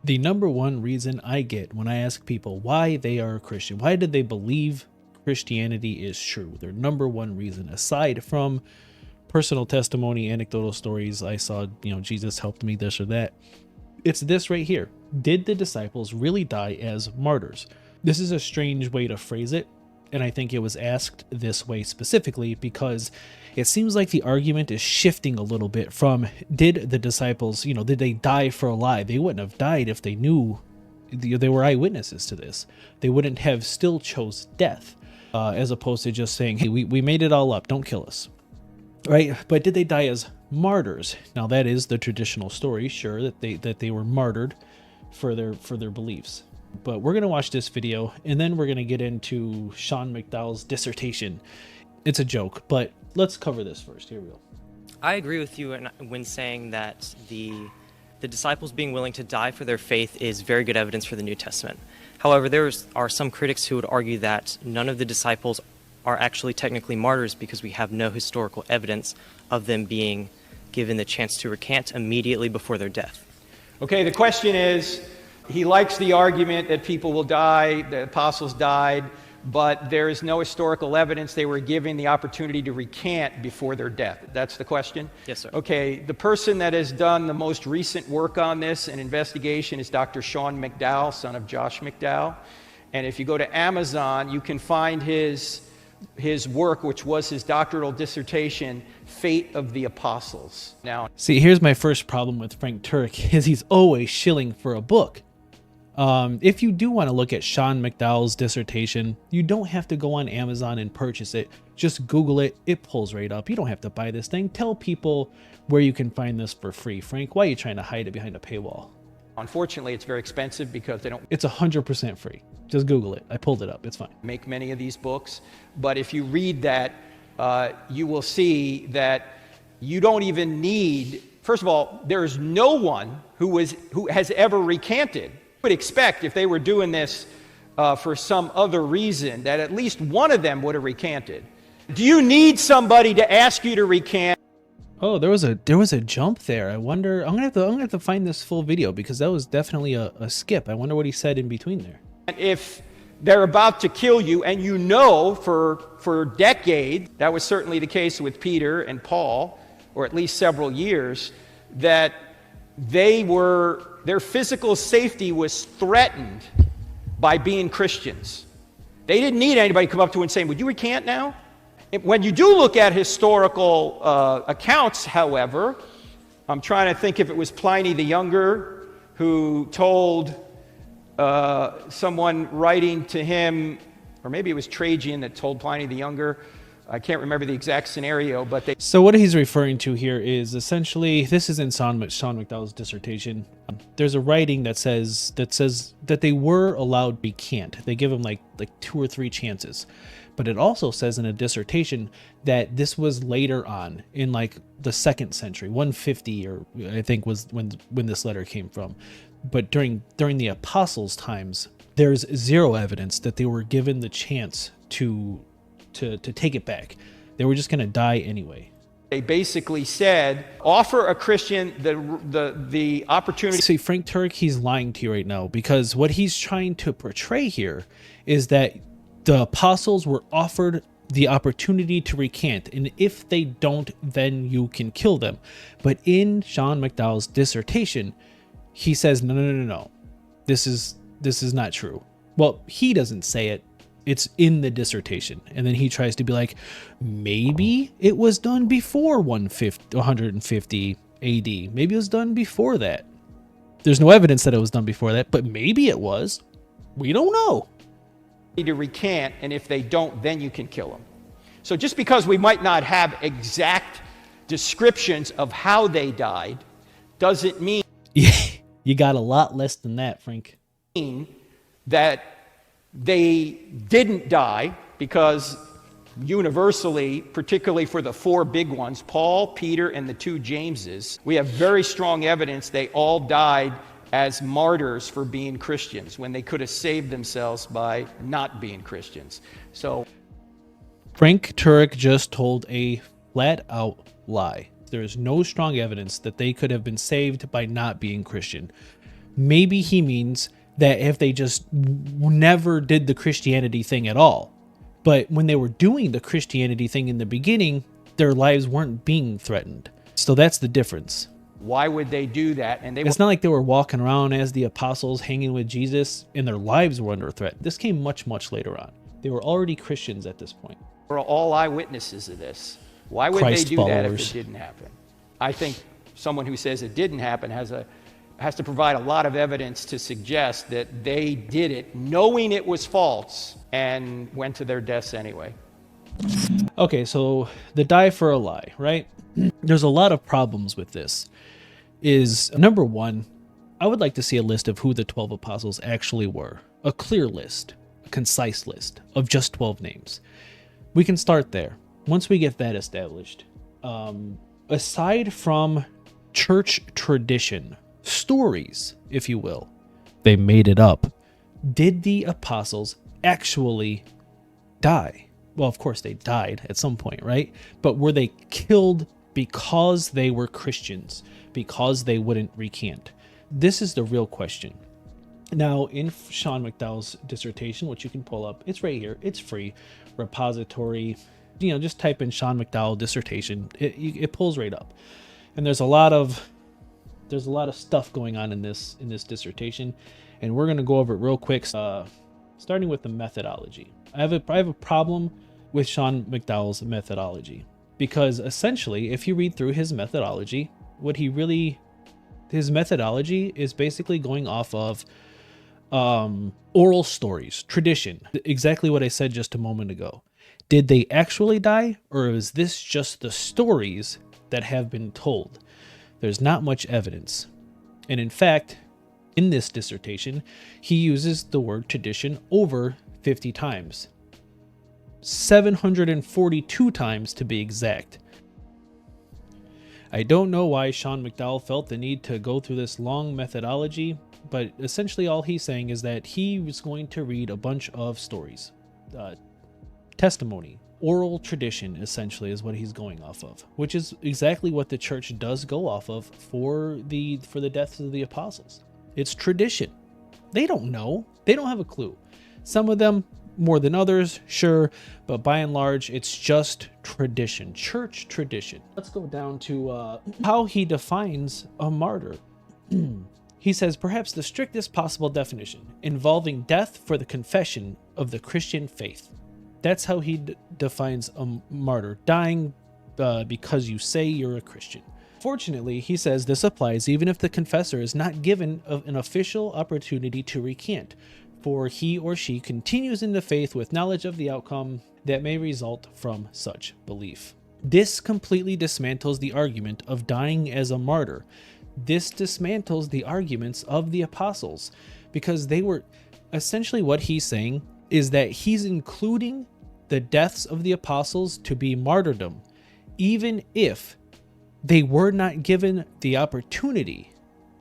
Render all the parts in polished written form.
The number one reason I get when I ask people why they are a Christian, why did they believe Christianity is true? Their number one reason, aside from personal testimony, anecdotal stories, I saw, Jesus helped me, this or that. It's this right here. Did the disciples really die as martyrs? This is a strange way to phrase it, and I think it was asked this way specifically because it seems like the argument is shifting a little bit from, did the disciples, did they die for a lie? They wouldn't have died if they knew they were eyewitnesses to this. They wouldn't have still chose death, as opposed to just saying, hey, we made it all up, don't kill us. Right? But did they die as martyrs? Now that is the traditional story, sure, that they were martyred for their beliefs. But we're gonna watch this video and then we're gonna get into Sean McDowell's dissertation. It's a joke, but let's cover this first. Here we go. I agree with you when saying that the disciples being willing to die for their faith is very good evidence for the New Testament. However, there are some critics who would argue that none of the disciples are actually technically martyrs because we have no historical evidence of them being given the chance to recant immediately before their death. Okay, the question is, he likes the argument that people will die, the apostles died, but there is no historical evidence they were given the opportunity to recant before their death. That's the question? Yes, sir. Okay, the person that has done the most recent work on this and investigation is Dr. Shawn McDowell, son of Josh McDowell. And if you go to Amazon, you can find his work, which was his doctoral dissertation, Fate of the Apostles. Now, see, here's my first problem with Frank Turek, is he's always shilling for a book. If you do want to look at Sean McDowell's dissertation, you don't have to go on Amazon and purchase it. Just Google it. It pulls right up. You don't have to buy this thing. Tell people where you can find this for free. Frank, why are you trying to hide it behind a paywall? unfortunately, it's very expensive because they don't It's 100% free. Just Google it. I pulled it up. It's fine. make many of these books. But if you read that, you will see that you don't even need, first of all, there is no one who has ever recanted. Would expect if they were doing this for some other reason that at least one of them would have recanted. Do you need somebody to ask you to recant? Oh, there was a jump there. I wonder. I'm gonna have to find this full video because that was definitely a skip. I wonder what he said in between there. If they're about to kill you, and you know for decades, that was certainly the case with Peter and Paul, or at least several years, that their physical safety was threatened by being Christians. They didn't need anybody to come up to them and say, would you recant now? When you do look at historical accounts, however, I'm trying to think if it was Pliny the Younger who told someone writing to him, or maybe it was Trajan that told Pliny the Younger. I can't remember the exact scenario, but they... So what he's referring to here is essentially, this is in Sean McDowell's dissertation. There's a writing that says that they were allowed to recant. They give them like 2 or 3 chances. But it also says in a dissertation that this was later on in like the 2nd century, 150, or I think was when this letter came from. But during the apostles' times, there's zero evidence that they were given the chance to take it back. They were just going to die anyway. They basically said, offer a Christian the opportunity. See, Frank Turek, he's lying to you right now, because what he's trying to portray here is that the apostles were offered the opportunity to recant, and if they don't, then you can kill them. But in Sean McDowell's dissertation, he says, no. This is not true. Well, he doesn't say it. It's in the dissertation. And then he tries to be like, maybe it was done before 150 AD. Maybe it was done before that. There's no evidence that it was done before that, but maybe it was. We don't know. To recant, and if they don't, then you can kill them. So just because we might not have exact descriptions of how they died, doesn't mean you got a lot less than that, Frank. That they didn't die, because universally, particularly for the 4 big ones, Paul, Peter, and the 2 Jameses, we have very strong evidence they all died as martyrs for being Christians, when they could have saved themselves by not being Christians. So Frank Turek just told a flat-out lie. There is no strong evidence that they could have been saved by not being Christian. Maybe he means that if they just never did the Christianity thing at all, but when they were doing the Christianity thing in the beginning, their lives weren't being threatened. So that's the difference. Why would they do that? And It's not like they were walking around as the apostles hanging with Jesus and their lives were under threat. This came much, much later on. They were already Christians at this point. were all eyewitnesses of this. Why would Christ they do that if followers. it didn't happen? I think someone who says it didn't happen has to provide a lot of evidence to suggest that they did it knowing it was false and went to their deaths anyway. Okay, so the die for a lie, right? There's a lot of problems with this. Number one, I would like to see a list of who the 12 apostles actually were. A clear list, a concise list of just 12 names. We can start there. Once we get that established, aside from church tradition, stories, if you will, they made it up. Did the apostles actually die? Well, of course they died at some point, right? But were they killed because they were Christians, because they wouldn't recant? This is the real question. Now, in Sean McDowell's dissertation, which you can pull up, it's right here. It's free. Repository. Just type in Sean McDowell dissertation. It pulls right up. And there's a lot of stuff going on in this dissertation, and we're going to go over it real quick. Starting with the methodology. I have a problem with Sean McDowell's methodology, because essentially, if you read through his methodology, his methodology is basically going off of oral stories, tradition, exactly what I said just a moment ago. Did they actually die, or is this just the stories that have been told? There's not much evidence. And in fact, in this dissertation, he uses the word tradition over 50 times. 742 times to be exact. I don't know why Sean McDowell felt the need to go through this long methodology, but essentially all he's saying is that he was going to read a bunch of stories. Testimony, oral tradition, essentially, is what he's going off of, which is exactly what the church does go off of for the deaths of the apostles. It's tradition. They don't know. They don't have a clue. Some of them more than others, sure, but by and large, it's just tradition, church tradition. Let's go down to how he defines a martyr. He says, perhaps the strictest possible definition, involving death for the confession of the Christian faith. That's how he defines a martyr, dying because you say you're a Christian. Fortunately, he says this applies even if the confessor is not given an official opportunity to recant, for he or she continues in the faith with knowledge of the outcome that may result from such belief. This completely dismantles the argument of dying as a martyr. This dismantles the arguments of the apostles, because they were essentially, what he's saying is that he's including the deaths of the apostles to be martyrdom, even if they were not given the opportunity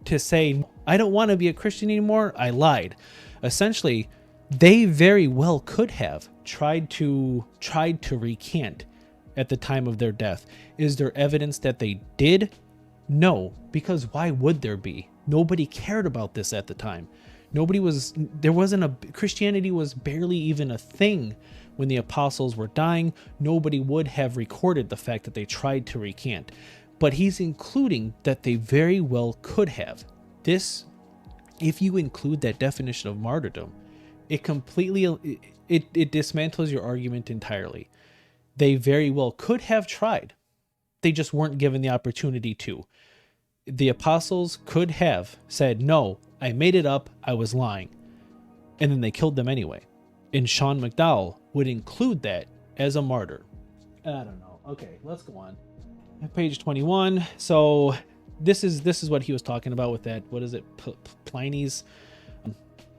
to say, I don't want to be a Christian anymore, I lied. Essentially, they very well could have tried to recant at the time of their death. Is there evidence that they did? No, because why would there be? Nobody cared about this at the time. Christianity was barely even a thing when the apostles were dying. Nobody would have recorded the fact that they tried to recant. But he's including that they very well could have. This, if you include that definition of martyrdom, it completely, it dismantles your argument entirely. They very well could have tried. They just weren't given the opportunity to. The apostles could have said, no, I made it up, I was lying. And then they killed them anyway. And Sean McDowell would include that as a martyr. I don't know. Okay, let's go on. Page 21. So this is what he was talking about with that, what is it, Pliny's?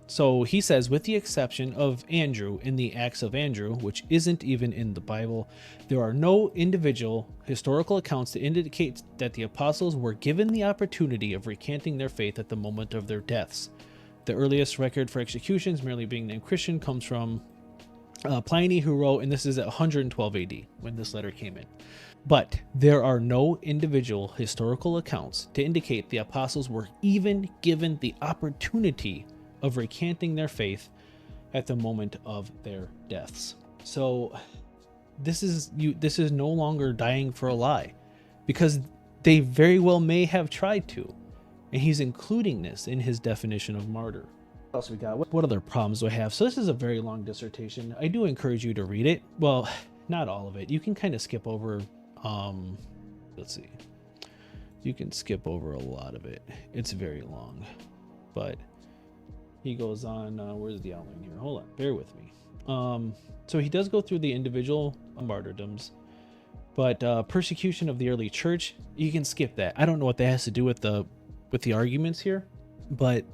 So he says, with the exception of Andrew in the Acts of Andrew, which isn't even in the Bible, there are no individual historical accounts to indicate that the apostles were given the opportunity of recanting their faith at the moment of their deaths. The earliest record for executions merely being named Christian comes from Pliny, who wrote, and this is at 112 AD when this letter came in. But there are no individual historical accounts to indicate the apostles were even given the opportunity of recanting their faith at the moment of their deaths. So this is no longer dying for a lie, because they very well may have tried to, and he's including this in his definition of martyr. What else we got? What other problems do I have? So this is a very long dissertation. I do encourage you to read it. Well, not all of it. You can kind of skip over. Let's see. You can skip over a lot of it. It's very long, but he goes on. Where's the outline here? Hold on, bear with me. So he does go through the individual martyrdoms, but persecution of the early church, you can skip that. I don't know what that has to do with the arguments here, but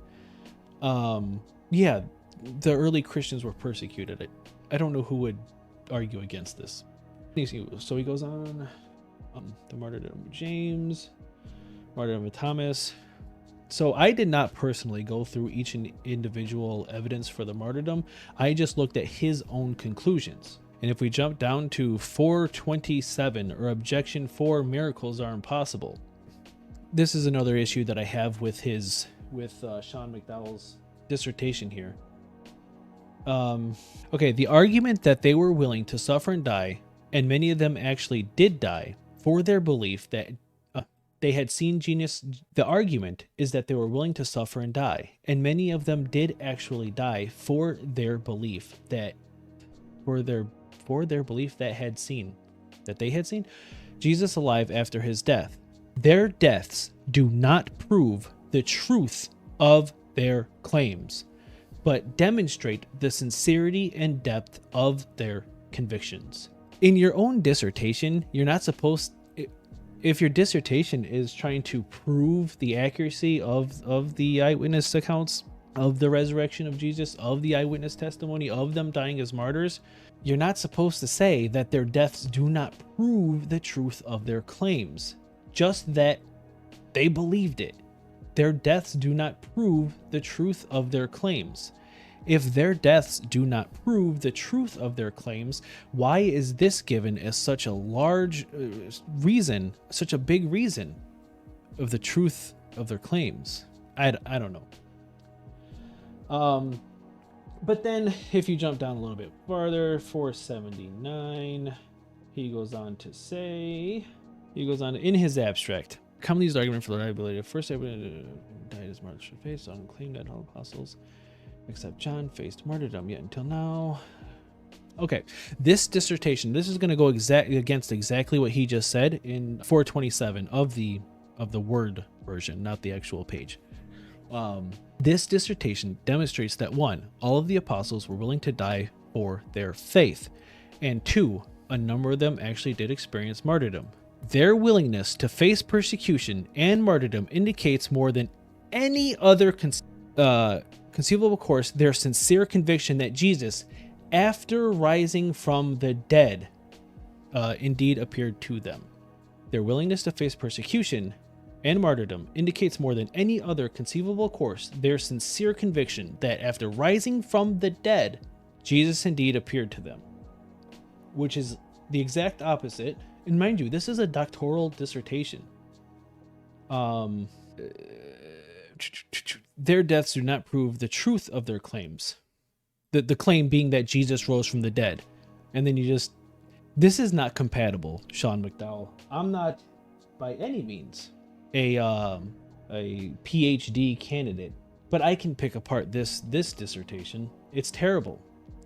yeah, the early Christians were persecuted. I don't know who would argue against this. So he goes on, the martyrdom of James, martyrdom of Thomas. So I did not personally go through each individual evidence for the martyrdom. I just looked at his own conclusions. And if we jump down to 427, or objection 4, miracles are impossible. This is another issue that I have with Sean McDowell's dissertation here. Okay, the argument that they were willing to suffer and die, and many of them actually did die for their belief that they had seen Jesus. The argument is that they were willing to suffer and die, and many of them did actually die for their belief that they had seen Jesus alive after his death. Their deaths do not prove the truth of their claims, but demonstrate the sincerity and depth of their convictions. In your own dissertation, you're not supposed, if your dissertation is trying to prove the accuracy of the eyewitness accounts of the resurrection of Jesus, of the eyewitness testimony of them dying as martyrs, you're not supposed to say that their deaths do not prove the truth of their claims, just that they believed it. Their deaths do not prove the truth of their claims. If their deaths do not prove the truth of their claims, why is this given as such a large reason, such a big reason of the truth of their claims? I don't know. But then if you jump down a little bit farther, 479, he goes on in his abstract, commonly used argument for the reliability of first evidence died as martyrs for faith, some claim that all apostles except John faced martyrdom yet until now. Okay, this dissertation, this is going to go against exactly what he just said in 427 of the Word version, not the actual page. This dissertation demonstrates that 1, all of the apostles were willing to die for their faith, and 2, a number of them actually did experience martyrdom. Their willingness to face persecution and martyrdom indicates more than any other conceivable course their sincere conviction that Jesus, after rising from the dead, indeed appeared to them. Their willingness to face persecution and martyrdom indicates more than any other conceivable course their sincere conviction that after rising from the dead, Jesus indeed appeared to them, which is the exact opposite. And mind you, this is a doctoral dissertation. Their deaths do not prove the truth of their claims. The claim being that Jesus rose from the dead. And then this is not compatible, Sean McDowell. I'm not by any means a PhD candidate, but I can pick apart this dissertation. It's terrible.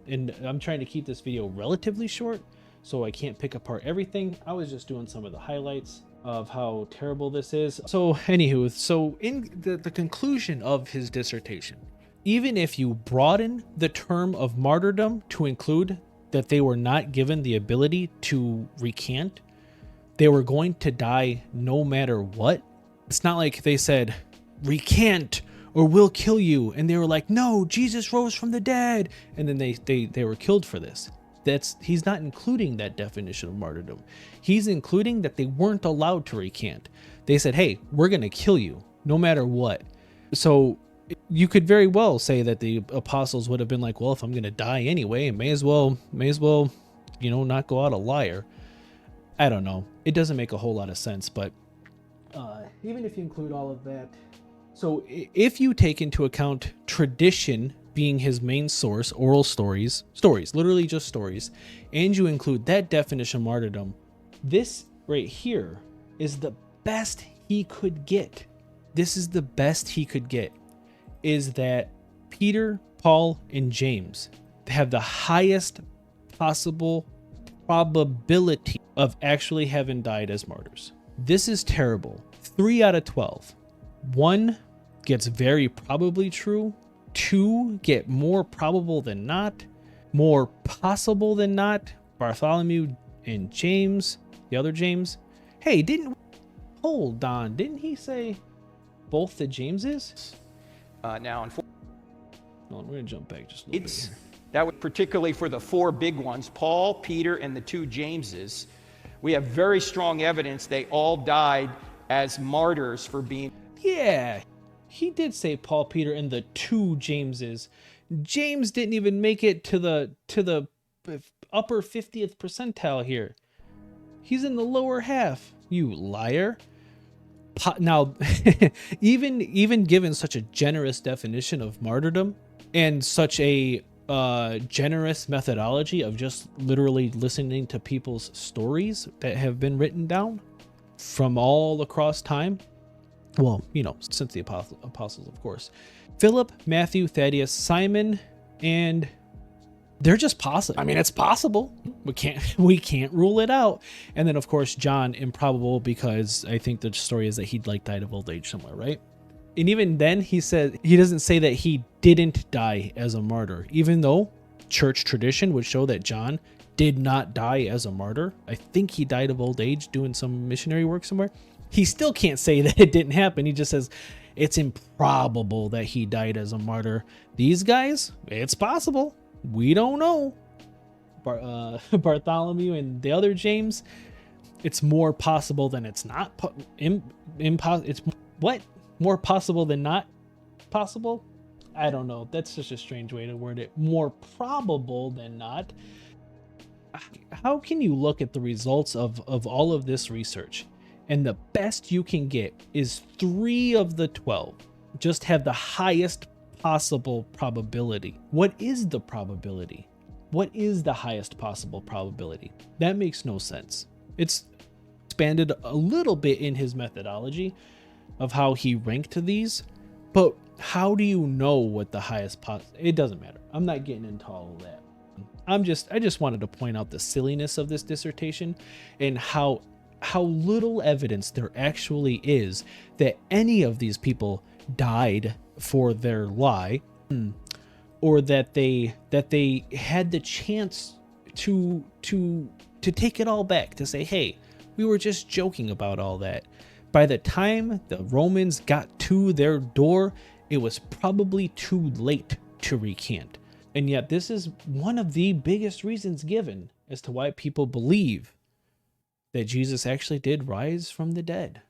And I'm trying to keep this video relatively short, so I can't pick apart everything. I was just doing some of the highlights of how terrible this is. So anywho, so in the conclusion of his dissertation, even if you broaden the term of martyrdom to include that they were not given the ability to recant, they were going to die no matter what. It's not like they said, recant or we'll kill you. And they were like, no, Jesus rose from the dead. And then they were killed for this. He's not including that definition of martyrdom. He's including that they weren't allowed to recant. They said, hey, we're going to kill you no matter what. So you could very well say that the apostles would have been like, well, if I'm going to die anyway, may as well, not go out a liar. I don't know. it doesn't make a whole lot of sense. But even if you include all of that, so if you take into account tradition being his main source, oral stories, literally just stories, and you include that definition of martyrdom, this right here is the best he could get. This is the best he could get, is that Peter, Paul, and James have the highest possible probability of actually having died as martyrs. This is terrible. 3 out of 12. 1 gets very probably true. 2 get more probable than not. More possible than not. Bartholomew and James, the other James. Hey, hold on, didn't he say both the Jameses? Now, We're going to jump back just a little bit here. That was particularly for the 4 big ones, Paul, Peter, and the 2 Jameses. We have very strong evidence they all died as martyrs for being... Yeah, he did say Paul, Peter, and the 2 Jameses. James didn't even make it to the upper 50th percentile here. He's in the lower half, you liar. Now, even given such a generous definition of martyrdom and such a generous methodology of just literally listening to people's stories that have been written down from all across time, well, since the apostles, of course, Philip, Matthew, Thaddeus, Simon, and they're just possible. I mean, it's possible. We can't rule it out. And then, of course, John, improbable, because I think the story is that he died of old age somewhere, right? And even then, he doesn't say that he didn't die as a martyr, even though church tradition would show that John did not die as a martyr. I think he died of old age doing some missionary work somewhere. He still can't say that it didn't happen. He just says it's improbable that he died as a martyr. These guys, it's possible. We don't know. Bartholomew and the other James, it's more possible than it's not. It's what? More possible than not possible? I don't know. That's just a strange way to word it. More probable than not. How can you look at the results of all of this research, and the best you can get is 3 of the 12 just have the highest possible probability? What is the probability? What is the highest possible probability? That makes no sense. It's expanded a little bit in his methodology of how he ranked these, but how do you know what the highest it doesn't matter. I'm not getting into all of that. I just wanted to point out the silliness of this dissertation and how little evidence there actually is that any of these people died for their lie, or that they had the chance to take it all back, to say, hey, we were just joking about all that. By the time the Romans got to their door, it was probably too late to recant. And yet this is one of the biggest reasons given as to why people believe that Jesus actually did rise from the dead.